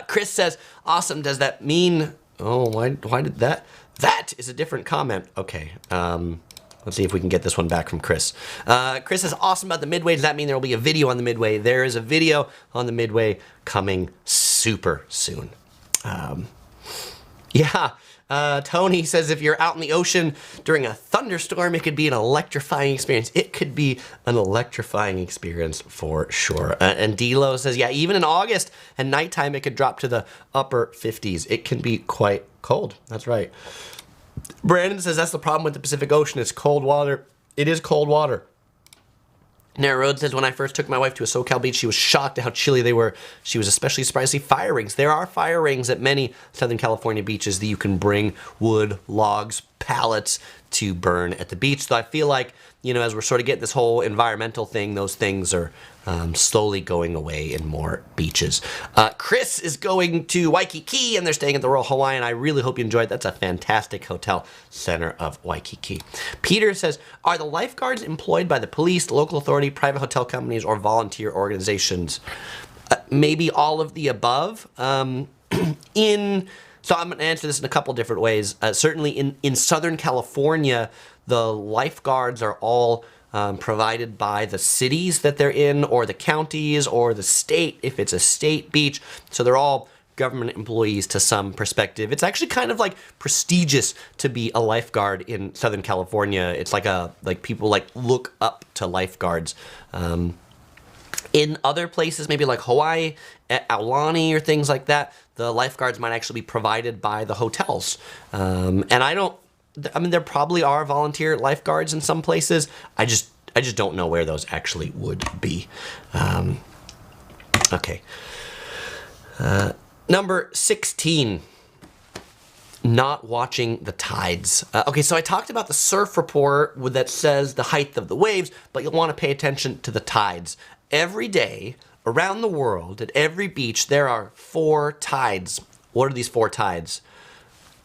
Chris says, awesome, does that mean, why did that is a different comment. Okay, let's see if we can get this one back from Chris. Chris says, awesome about the Midway. Does that mean there will be a video on the Midway? There is a video on the Midway coming super soon. Yeah. Tony says, if you're out in the ocean during a thunderstorm, it could be an electrifying experience. It could be an electrifying experience for sure. And D'Lo says, yeah, even in August and nighttime, it could drop to the upper 50s. It can be quite cold. That's right. Brandon says, that's the problem with the Pacific Ocean. It's cold water. It is cold water. Narrow Road says, when I first took my wife to a SoCal beach, she was shocked at how chilly they were. She was especially surprised to see fire rings. There are fire rings at many Southern California beaches that you can bring wood, logs, pallets to burn at the beach. So I feel like, as we're sort of getting this whole environmental thing, those things are slowly going away in more beaches. Chris is going to Waikiki, and they're staying at the Royal Hawaiian. I really hope you enjoyed. That's a fantastic hotel, center of Waikiki. Peter says, are the lifeguards employed by the police, local authority, private hotel companies, or volunteer organizations? Maybe all of the above. So I'm going to answer this in a couple different ways. Certainly in Southern California, the lifeguards are all provided by the cities that they're in, or the counties, or the state if it's a state beach. So they're all government employees to some perspective. It's actually kind of like prestigious to be a lifeguard in Southern California. It's like people look up to lifeguards. In other places, maybe like Hawaii, at Aulani or things like that, the lifeguards might actually be provided by the hotels. There probably are volunteer lifeguards in some places. I just don't know where those actually would be. Okay. Number 16. Not watching the tides. Okay, so I talked about the surf report that says the height of the waves, but you'll want to pay attention to the tides. Every day around the world, at every beach, there are 4 tides. What are these 4 tides?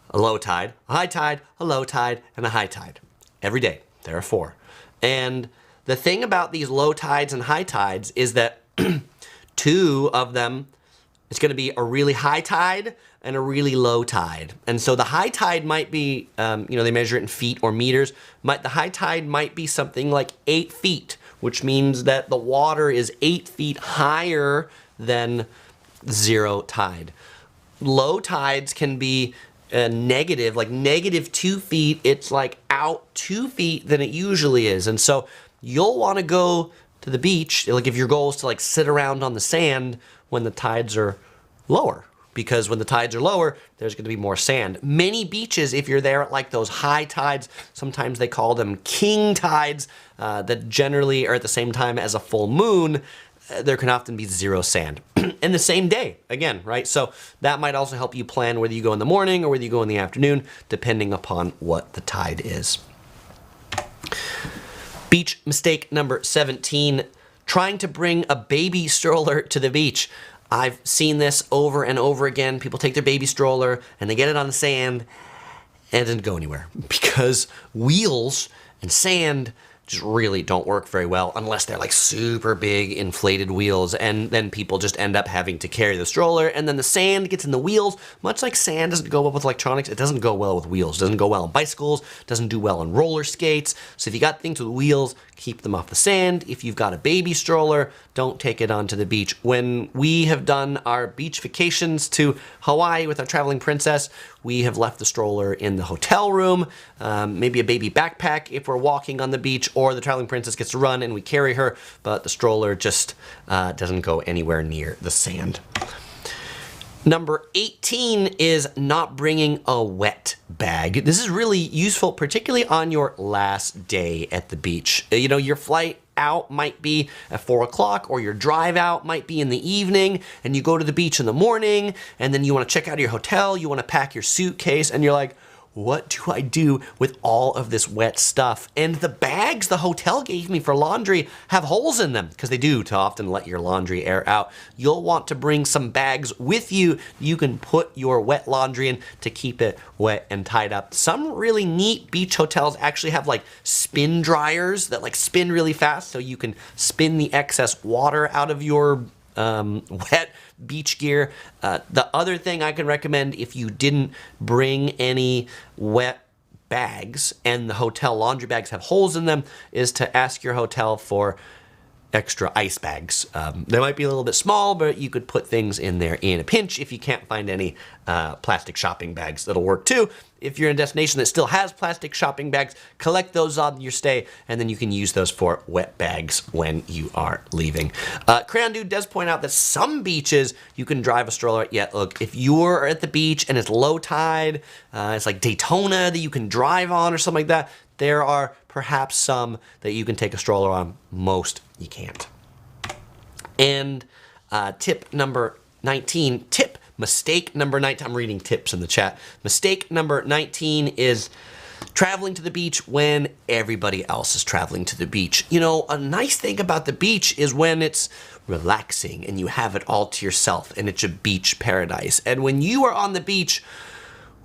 A low tide, a high tide, a low tide, and a high tide. Every day, there are 4. And the thing about these low tides and high tides is that 2 of them, it's going to be a really high tide and a really low tide. And so the high tide might be, they measure it in feet or meters. The high tide might be something like 8 feet, which means that the water is 8 feet higher than zero tide. Low tides can be negative, like negative 2 feet. It's like out 2 feet than it usually is. And so you'll want to go to the beach, like if your goal is to like sit around on the sand when the tides are lower. Because when the tides are lower, there's going to be more sand. Many beaches, if you're there at like those high tides, sometimes they call them king tides, that generally are at the same time as a full moon, there can often be zero sand. In the same day, again, right? So that might also help you plan whether you go in the morning or whether you go in the afternoon, depending upon what the tide is. Beach mistake number 17, trying to bring a baby stroller to the beach. I've seen this over and over again. People take their baby stroller and they get it on the sand and it doesn't go anywhere because wheels and sand just really don't work very well unless they're like super big inflated wheels, and then people just end up having to carry the stroller, and then the sand gets in the wheels. Much like sand doesn't go well with electronics, it doesn't go well with wheels. It doesn't go well on bicycles, doesn't do well on roller skates. So if you got things with wheels, keep them off the sand. If you've got a baby stroller, don't take it onto the beach. When we have done our beach vacations to Hawaii with our traveling princess, we have left the stroller in the hotel room, maybe a baby backpack if we're walking on the beach, or the traveling princess gets to run and we carry her, but the stroller just doesn't go anywhere near the sand. Number 18 is not bringing a wet bag. This is really useful, particularly on your last day at the beach. You know, your flight out might be at 4 o'clock, or your drive out might be in the evening, and you go to the beach in the morning, and then you want to check out of your hotel, you want to pack your suitcase, and you're like, what do I do with all of this wet stuff? And the bags the hotel gave me for laundry have holes in them, because they do to often let your laundry air out. You'll want to bring some bags with you you can put your wet laundry in to keep it wet and tied up. Some really neat beach hotels actually have like spin dryers that like spin really fast, so you can spin the excess water out of your wet beach gear. The other thing I can recommend, if you didn't bring any wet bags and the hotel laundry bags have holes in them, is to ask your hotel for extra ice bags. They might be a little bit small, but you could put things in there in a pinch. If you can't find any plastic shopping bags, that'll work too. If you're in a destination that still has plastic shopping bags, collect those on your stay, and then you can use those for wet bags when you are leaving. Crayon Dude does point out that some beaches you can drive a stroller. Yeah, look, if you're at the beach and it's low tide, it's like Daytona that you can drive on or something like that, there are perhaps some that you can take a stroller on. Most you can't. And tip number 19, mistake number 19, I'm reading tips in the chat. Mistake number 19 is traveling to the beach when everybody else is traveling to the beach. You know, a nice thing about the beach is when it's relaxing and you have it all to yourself and it's a beach paradise. And when you are on the beach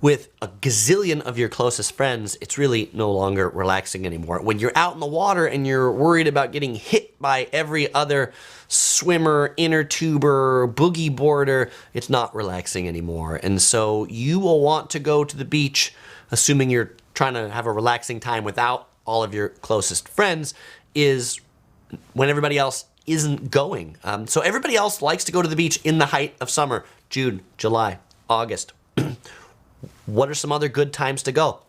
with a gazillion of your closest friends, it's really no longer relaxing anymore. When you're out in the water and you're worried about getting hit by every other swimmer, inner tuber, boogie boarder, it's not relaxing anymore. And so you will want to go to the beach, assuming you're trying to have a relaxing time without all of your closest friends, is when everybody else isn't going. So everybody else likes to go to the beach in the height of summer, June, July, August. What are some other good times to go?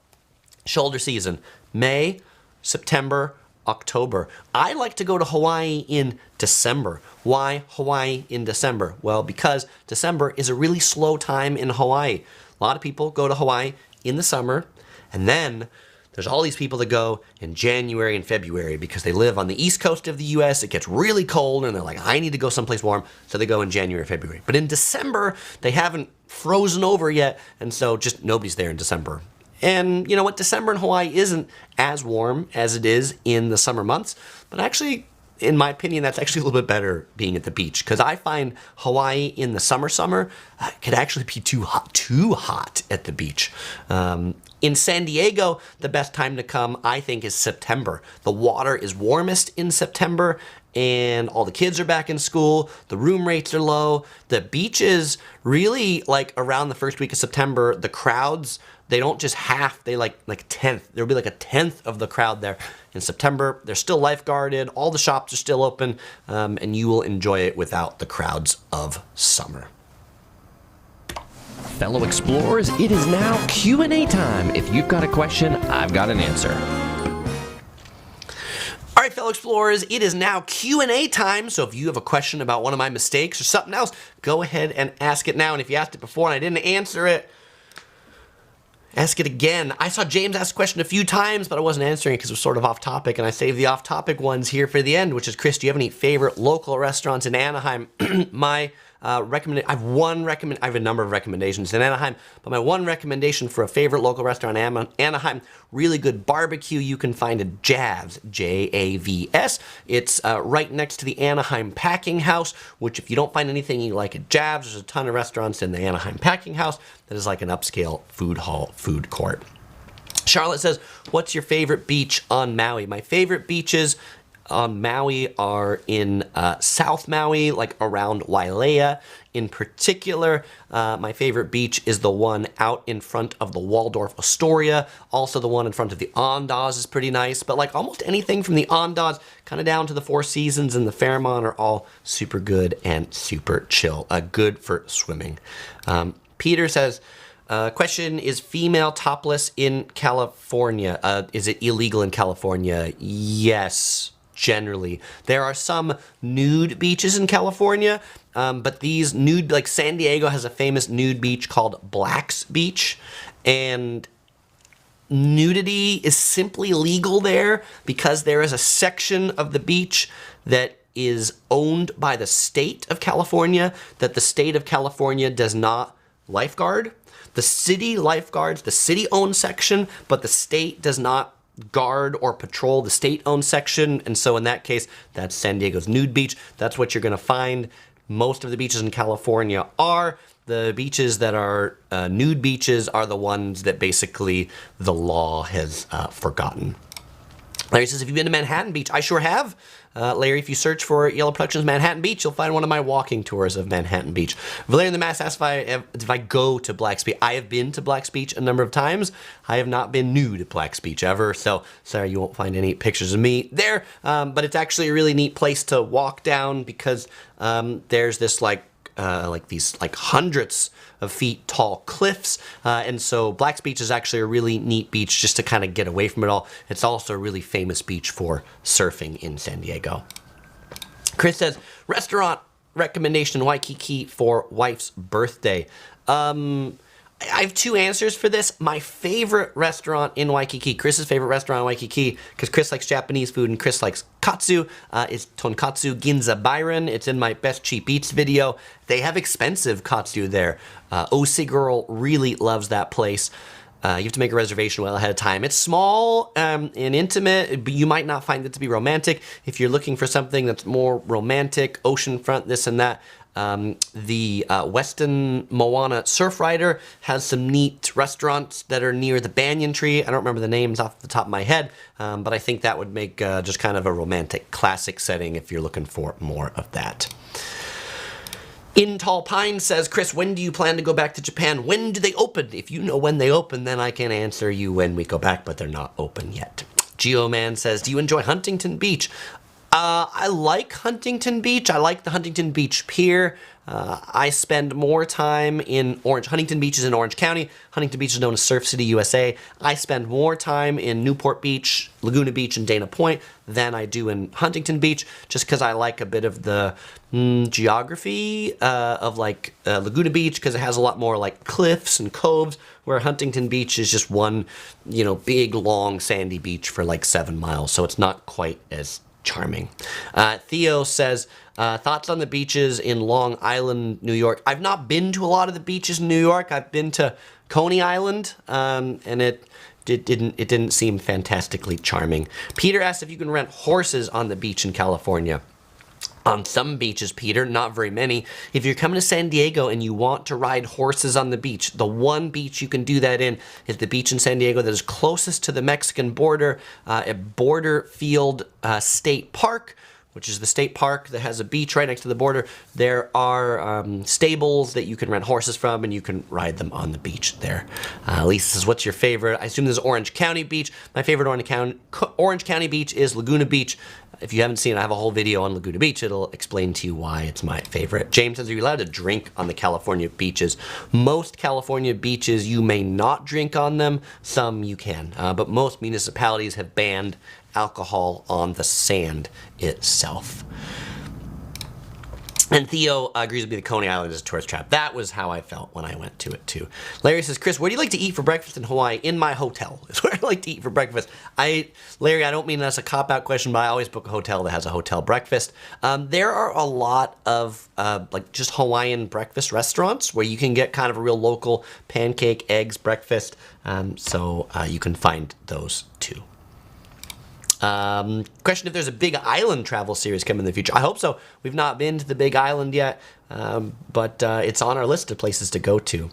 Shoulder season, May, September, October. I like to go to Hawaii in December. Why Hawaii in December? Well, because December is a really slow time in Hawaii. A lot of people go to Hawaii in the summer, and then there's all these people that go in January and February because they live on the east coast of the US. It gets really cold and they're like, I need to go someplace warm. So they go in January, February. But in December, they haven't frozen over yet. And so just nobody's there in December. And you know what? December in Hawaii isn't as warm as it is in the summer months. But actually, in my opinion, that's actually a little bit better being at the beach, because I find Hawaii in the summer could actually be too hot at the beach. In San Diego, the best time to come, I think, is September. The water is warmest in September, and all the kids are back in school. The room rates are low. The beaches really, like around the first week of September, the crowds, they don't just half, they like a tenth. There'll be like a tenth of the crowd there. In September, they're still lifeguarded. All the shops are still open, and you will enjoy it without the crowds of summer. Fellow explorers, it is now Q&A time. If you've got a question, I've got an answer. All right, fellow explorers, it is now Q&A time. So if you have a question about one of my mistakes or something else, go ahead and ask it now. And if you asked it before and I didn't answer it, ask it again. I saw James ask a question a few times, but I wasn't answering it because it was sort of off topic, and I saved the off topic ones here for the end, which is, Chris, do you have any favorite local restaurants in Anaheim? I have a number of recommendations in Anaheim, but my one recommendation for a favorite local restaurant in Anaheim, really good barbecue, you can find at Javs, Javs. It's right next to the Anaheim Packing House, which if you don't find anything you like at Javs, there's a ton of restaurants in the Anaheim Packing House that is like an upscale food hall, food court. Charlotte says, what's your favorite beach on Maui? My favorite beaches on Maui are in South Maui, like around Wailea. In particular, my favorite beach is the one out in front of the Waldorf Astoria. Also, the one in front of the Andaz is pretty nice. But like almost anything from the Andaz, kind of down to the Four Seasons and the Fairmont, are all super good and super chill. Good for swimming. Peter says, question, is female topless in California? Is it illegal in California? Yes. Generally, there are some nude beaches in California, but these nude, like San Diego has a famous nude beach called Black's Beach, and nudity is simply legal there because there is a section of the beach that is owned by the state of California that the state of California does not lifeguard. The city lifeguards, the city-owned section, but the state does not guard or patrol the state-owned section. And so in that case, that's San Diego's nude beach. That's what you're going to find. Most of the beaches in California are. The beaches that are nude beaches are the ones that basically the law has forgotten. Larry says, have you been to Manhattan Beach? I sure have. Larry, if you search for Yellow Productions Manhattan Beach, you'll find one of my walking tours of Manhattan Beach. Valerian the Mass asks if I go to Black's Beach. I have been to Black's Beach a number of times. I have not been nude at Black's Beach ever, so sorry you won't find any pictures of me there. But it's actually a really neat place to walk down because there's this like these hundreds of feet tall cliffs. And so Black's Beach is actually a really neat beach just to kind of get away from it all. It's also a really famous beach for surfing in San Diego. Chris says, restaurant recommendation in Waikiki for wife's birthday. I have two answers for this. My favorite restaurant in Waikiki, Chris's favorite restaurant in Waikiki, because Chris likes Japanese food and Chris likes katsu, is Tonkatsu Ginza Byron. It's in my Best Cheap Eats video. They have expensive katsu there. OC Girl really loves that place. You have to make a reservation well ahead of time. It's small and intimate, but you might not find it to be romantic. If you're looking for something that's more romantic, oceanfront, this and that, the Weston Moana Surf Rider has some neat restaurants that are near the banyan tree. I don't remember the names off the top of my head, but I think that would make just kind of a romantic classic setting if you're looking for more of that. In Tall Pine says, Chris, when do you plan to go back to Japan? When do they open? If you know when they open, then I can answer you when we go back, but they're not open yet. Geoman says, do you enjoy Huntington Beach? I like Huntington Beach. I like the Huntington Beach Pier. I spend more time in Huntington Beach is in Orange County. Huntington Beach is known as Surf City, USA. I spend more time in Newport Beach, Laguna Beach, and Dana Point than I do in Huntington Beach, just because I like a bit of the geography of like Laguna Beach, because it has a lot more like cliffs and coves, where Huntington Beach is just one, big, long, sandy beach for like 7 miles. So it's not quite as charming. Theo says, thoughts on the beaches in Long Island, New York. I've not been to a lot of the beaches in New York. I've been to Coney Island, and it didn't seem fantastically charming. Peter asked if you can rent horses on the beach in California. On some beaches, Peter, not very many. If you're coming to San Diego and you want to ride horses on the beach, the one beach you can do that in is the beach in San Diego that is closest to the Mexican border at Borderfield State Park, which is the state park that has a beach right next to the border. There are stables that you can rent horses from, and you can ride them on the beach there. Lisa says, what's your favorite? I assume this is Orange County Beach. My favorite Orange County beach is Laguna Beach. If you haven't seen it, I have a whole video on Laguna Beach. It'll explain to you why it's my favorite. James says, are you allowed to drink on the California beaches? Most California beaches, you may not drink on them. Some you can. But most municipalities have banned alcohol on the sand itself. And Theo agrees with me that Coney Island is a tourist trap. That was how I felt when I went to it too. Larry says, Chris, where do you like to eat for breakfast in Hawaii? In my hotel is where I like to eat for breakfast. Larry, I don't mean that's a cop-out question, but I always book a hotel that has a hotel breakfast. There are a lot of like just Hawaiian breakfast restaurants where you can get kind of a real local pancake, eggs breakfast. So you can find those too. Question if there's a Big Island travel series coming in the future. I hope so. We've not been to the Big Island yet, but it's on our list of places to go to.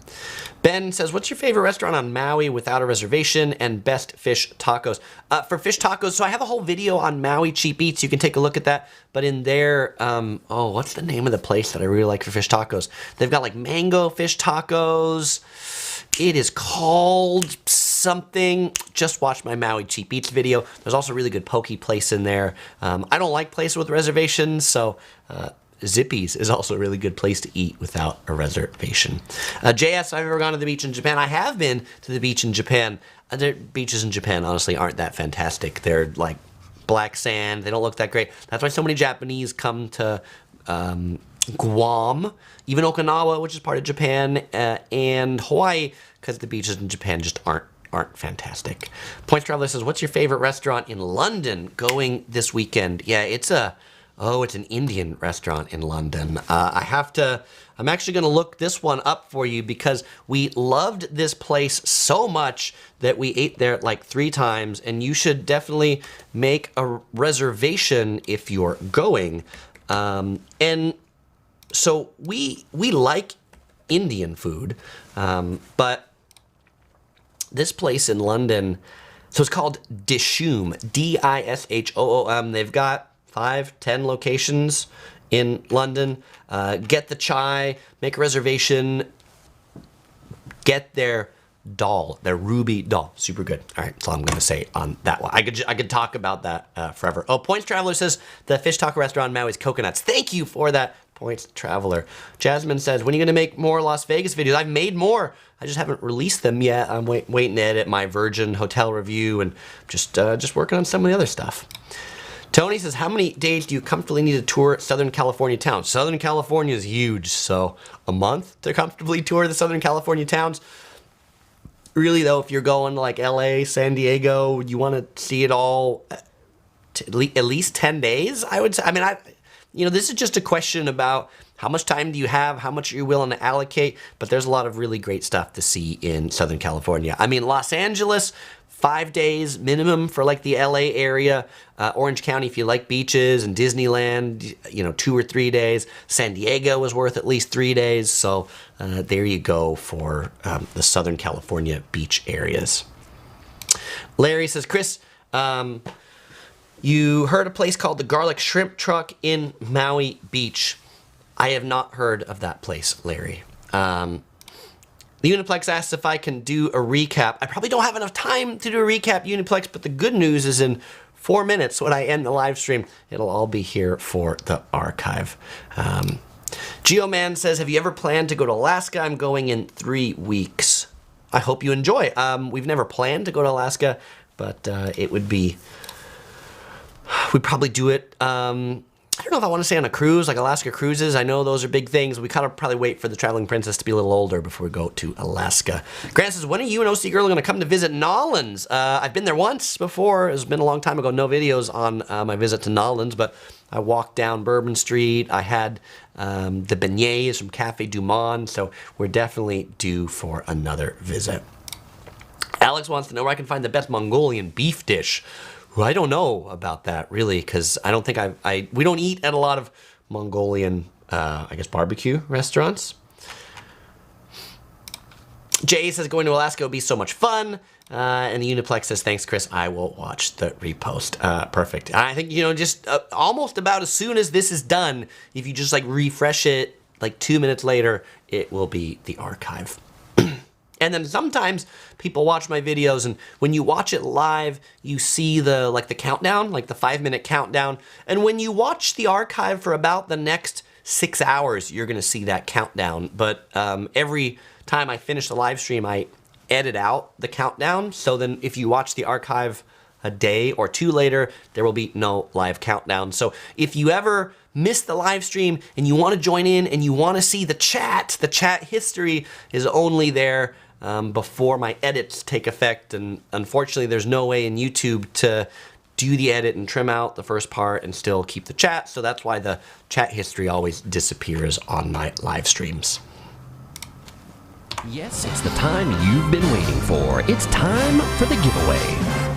Ben says, what's your favorite restaurant on Maui without a reservation and best fish tacos? For fish tacos, so I have a whole video on Maui Cheap Eats. You can take a look at that. But in there, what's the name of the place that I really like for fish tacos? They've got like mango fish tacos. It is called something. Just watch my Maui Cheap Eats video. There's also a really good poke place in there. I don't like places with reservations, so Zippy's is also a really good place to eat without a reservation. JS, I've ever gone to the beach in Japan. I have been to the beach in Japan. The beaches in Japan, honestly, aren't that fantastic. They're like black sand. They don't look that great. That's why so many Japanese come to Guam, even Okinawa, which is part of Japan, and Hawaii, because the beaches in Japan just aren't fantastic. Points Traveler says, what's your favorite restaurant in London going this weekend? Yeah, it's an Indian restaurant in London. I have to I'm actually going to look this one up for you because we loved this place so much that we ate there like 3 times, and you should definitely make a reservation if you're going. And so we like Indian food, but this place in London, so it's called Dishoom, Dishoom. They've got 5-10 locations in London. Get the chai, make a reservation, get their dal, their ruby dal. Super good. All right, that's all I'm going to say on that one. I could talk about that forever. Oh, Points Traveler says the fish taco restaurant in Maui's coconuts. Thank you for that, Points Traveler. Jasmine says, when are you going to make more Las Vegas videos? I've made more. I just haven't released them yet. I'm waiting to edit my Virgin hotel review and just working on some of the other stuff. Tony says, how many days do you comfortably need to tour Southern California towns? Southern California is huge, so a month to comfortably tour the Southern California towns. Really, though, if you're going to like LA, San Diego, you want to see it all at least 10 days, I would say. I mean, this is just a question about how much time do you have, how much are you willing to allocate, but there's a lot of really great stuff to see in Southern California. I mean, Los Angeles, 5 days minimum for like the LA area. Orange County, if you like beaches, and Disneyland, 2 or 3 days. San Diego is worth at least 3 days. So there you go for the Southern California beach areas. Larry says, Chris, you heard a place called the Garlic Shrimp Truck in Maui Beach. I have not heard of that place, Larry. The Uniplex asks if I can do a recap. I probably don't have enough time to do a recap, Uniplex, but the good news is in 4 minutes when I end the live stream, it'll all be here for the archive. Geoman says, have you ever planned to go to Alaska? I'm going in 3 weeks. I hope you enjoy. We've never planned to go to Alaska, but it would be... We'd probably do it... I don't know if I want to say on a cruise, like Alaska cruises. I know those are big things. We kind of probably wait for the Traveling Princess to be a little older before we go to Alaska. Grant says, when are you and OC Girl going to come to visit Nollins? I've been there once before. It's been a long time ago. No videos on my visit to Nollins, but I walked down Bourbon Street. I had the beignets from Cafe Du Monde, so we're definitely due for another visit. Alex wants to know where I can find the best Mongolian beef dish. Well, I don't know about that really, because I don't think we don't eat at a lot of Mongolian, I guess, barbecue restaurants. Jay says going to Alaska would be so much fun. And the Uniplex says, thanks, Chris. I will watch the repost. Perfect. I think, just almost about as soon as this is done, if you just like refresh it like 2 minutes later, it will be the archive. And then sometimes people watch my videos, and when you watch it live, you see the countdown, like the 5-minute countdown. And when you watch the archive for about the next 6 hours, you're gonna see that countdown. But every time I finish the live stream, I edit out the countdown. So then if you watch the archive a day or 2 later, there will be no live countdown. So if you ever miss the live stream and you want to join in and you want to see the chat history is only there before my edits take effect. And unfortunately, there's no way in YouTube to do the edit and trim out the first part and still keep the chat. So that's why the chat history always disappears on my live streams. Yes, it's the time you've been waiting for. It's time for the giveaway.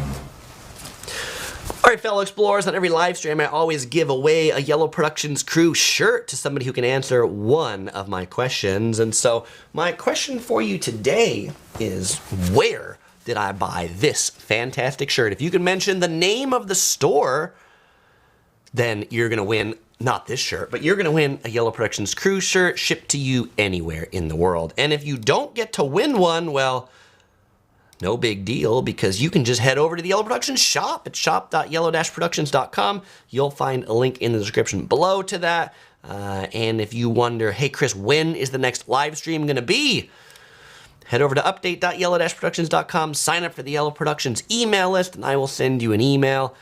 All right, fellow explorers, on every live stream, I always give away a Yellow Productions crew shirt to somebody who can answer one of my questions. And so my question for you today is, where did I buy this fantastic shirt? If you can mention the name of the store, then you're going to win, not this shirt, but you're going to win a Yellow Productions crew shirt shipped to you anywhere in the world. And if you don't get to win one, well, no big deal, because you can just head over to the Yellow Productions shop at shop.yellow-productions.com. You'll find a link in the description below to that. And if you wonder, hey, Chris, when is the next live stream going to be? Head over to update.yellow-productions.com, sign up for the Yellow Productions email list, and I will send you an email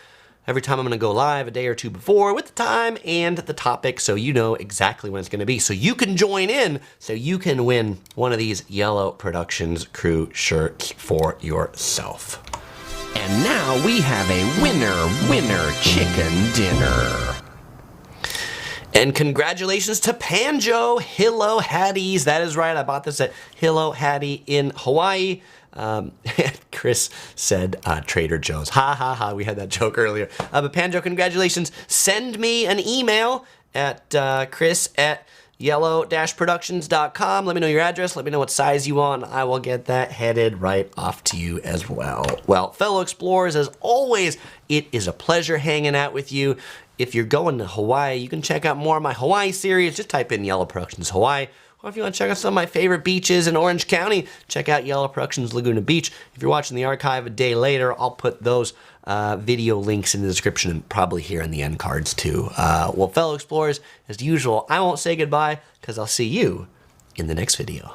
every time I'm going to go live a day or two before with the time and the topic, so you know exactly when it's going to be. So you can join in, so you can win one of these Yellow Productions crew shirts for yourself. And now we have a winner chicken dinner. And congratulations to Panjo Hilo Hatties. That is right. I bought this at Hilo Hattie in Hawaii. Chris said Trader Joe's. Ha ha ha. We had that joke earlier. But Panjo, congratulations. Send me an email at chris@yellow-productions.com. Let me know your address. Let me know what size you want. I will get that headed right off to you as well. Well, fellow explorers, as always, it is a pleasure hanging out with you. If you're going to Hawaii, you can check out more of my Hawaii series. Just type in Yellow Productions Hawaii. Or if you want to check out some of my favorite beaches in Orange County, check out Yellow Productions Laguna Beach. If you're watching the archive a day later, I'll put those video links in the description and probably here in the end cards too. Well, fellow explorers, as usual, I won't say goodbye because I'll see you in the next video.